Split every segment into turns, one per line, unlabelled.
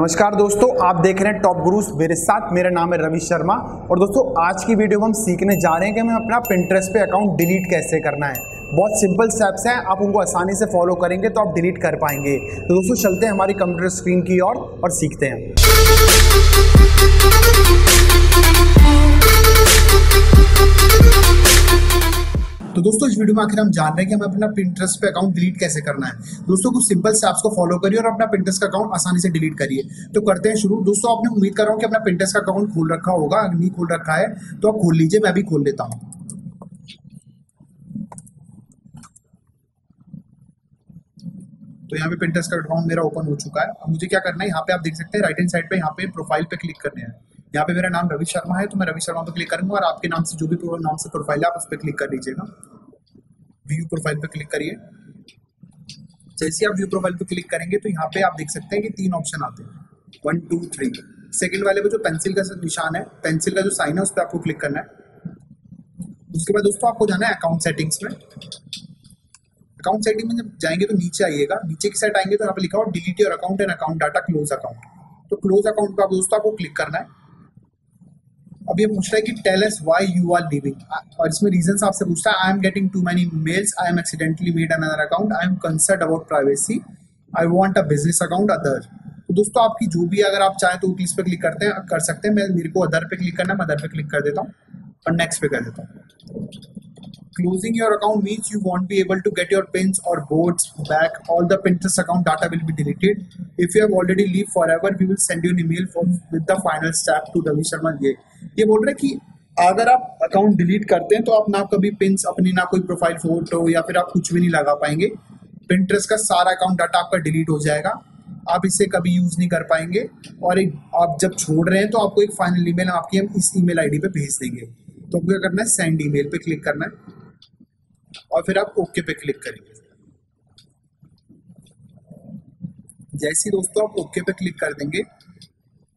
नमस्कार दोस्तों, आप देख रहे हैं टॉप गुरुज। मेरे साथ मेरा नाम है रवि शर्मा। और दोस्तों आज की वीडियो में हम सीखने जा रहे हैं कि हमें अपना पिंटरेस्ट पे अकाउंट डिलीट कैसे करना है। बहुत सिंपल स्टेप्स हैं, आप उनको आसानी से फॉलो करेंगे तो आप डिलीट कर पाएंगे। तो दोस्तों चलते हैं हमारी कंप्यूटर स्क्रीन की ओर और सीखते हैं। तो दोस्तों इस वीडियो में आखिर हम जान रहे हैं कि हमें अपना पिंटरेस्ट पे अकाउंट डिलीट कैसे करना है। दोस्तों कुछ सिंपल स्टेप्स को फॉलो करिए और अपना पिंटरेस्ट का अकाउंट आसानी से डिलीट करिए। तो करते हैं शुरू। दोस्तों आपने उम्मीद कर रहा हूँ कि अपना पिंटरेस्ट का अकाउंट खोल रखा होगा। अगर नहीं खोल रखा है तो आप खोल लीजिए, मैं भी खोल लेता हूँ। तो यहाँ पे पिंटरेस्ट का अकाउंट मेरा ओपन हो चुका है। अब मुझे क्या करना है, यहाँ पे आप देख सकते हैं राइट हैंड साइड पे यहाँ पे प्रोफाइल पे क्लिक करने हैं। यहाँ पे मेरा नाम रवि शर्मा है तो मैं रवि शर्मा पे क्लिक करूंगा और आपके नाम से जो भी नाम से प्रोफाइल है आप उस पर क्लिक कर लीजिएगा। व्यू प्रोफाइल पे क्लिक करिए। जैसे आप व्यू प्रोफाइल पे क्लिक करेंगे तो यहाँ पे आप देख सकते हैं कि 3 ऑप्शन आते हैं, 1 2 3। सेकंड वाले पे जो पेंसिल का निशान है, पेंसिल का जो साइन है उस पर आपको क्लिक करना है। उसके बाद दोस्तों आपको जाना है अकाउंट सेटिंग्स में। अकाउंट सेटिंग में जब जाएंगे तो नीचे आइएगा, नीचे की साइड आएंगे तो यहाँ पे लिखा हो delete your account and account data close account. तो क्लोज अकाउंट पे दोस्तों आपको क्लिक करना है। अब ये पूछ रहा है कि tell us why you are leaving, और इसमें रीजंस आपसे पूछता है। I am getting too many mails, I am accidentally made another account, I am concern about privacy, I want a business account other. तो दोस्तों आपकी जो भी अगर आप चाहें तो इस पे क्लिक कर सकते हैं। मेरे को अदर पे क्लिक करना है, मैं अदर पे क्लिक कर देता हूँ और नेक्स्ट पे कर देता हूँ। Closing your account means you won't be able to get your pins or boards back. All the Pinterest account data will be deleted. If you have already leave forever, we will send you an email with the final step to Ravi Sharma। ये बोल रहे हैं कि अगर आप account delete करते हैं तो आप ना कभी पिन्स अपनी, ना कोई प्रोफाइल फोटो या फिर आप कुछ भी नहीं लगा पाएंगे। Pinterest का सारा अकाउंट डाटा आपका डिलीट हो जाएगा, आप इसे कभी यूज नहीं कर पाएंगे। और आप जब छोड़ रहे हैं तो आपको एक फाइनल ईमेल आपकी हम इस ईमेल आईडी पे भेज देंगे। तो आपको क्या करना है, सेंड ईमेल पे क्लिक करना है और फिर आप ओके पे क्लिक करेंगे। जैसे ही दोस्तों आप ओके पे क्लिक कर देंगे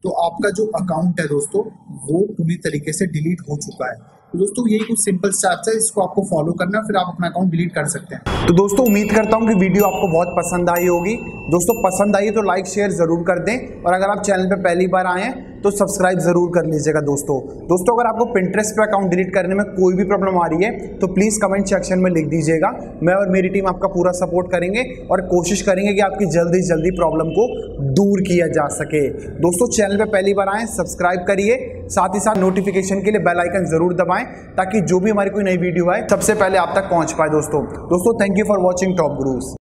तो आपका जो अकाउंट है दोस्तों वो पूरी तरीके से डिलीट हो चुका है। तो दोस्तों यही कुछ सिंपल स्टेप्स है, इसको आपको फॉलो करना, फिर आप अपना अकाउंट डिलीट कर सकते हैं। तो दोस्तों उम्मीद करता हूँ कि वीडियो आपको बहुत पसंद आई होगी। दोस्तों पसंद आई तो लाइक शेयर जरूर कर दें, और अगर आप चैनल पे पहली बार आए हैं तो सब्सक्राइब जरूर कर लीजिएगा। दोस्तों अगर आपको पिंटरेस्ट पे अकाउंट डिलीट करने में कोई भी प्रॉब्लम आ रही है तो प्लीज़ कमेंट सेक्शन में लिख दीजिएगा। मैं और मेरी टीम आपका पूरा सपोर्ट करेंगे और कोशिश करेंगे कि आपकी जल्दी से जल्दी प्रॉब्लम को दूर किया जा सके। दोस्तों चैनल पे पहली बार आए सब्सक्राइब करिए, साथ ही साथ नोटिफिकेशन के लिए बेल आइकन जरूर दबाएं ताकि जो भी हमारी कोई नई वीडियो आए सबसे पहले आप तक पहुंच पाए। दोस्तों thank you for watching top gurus.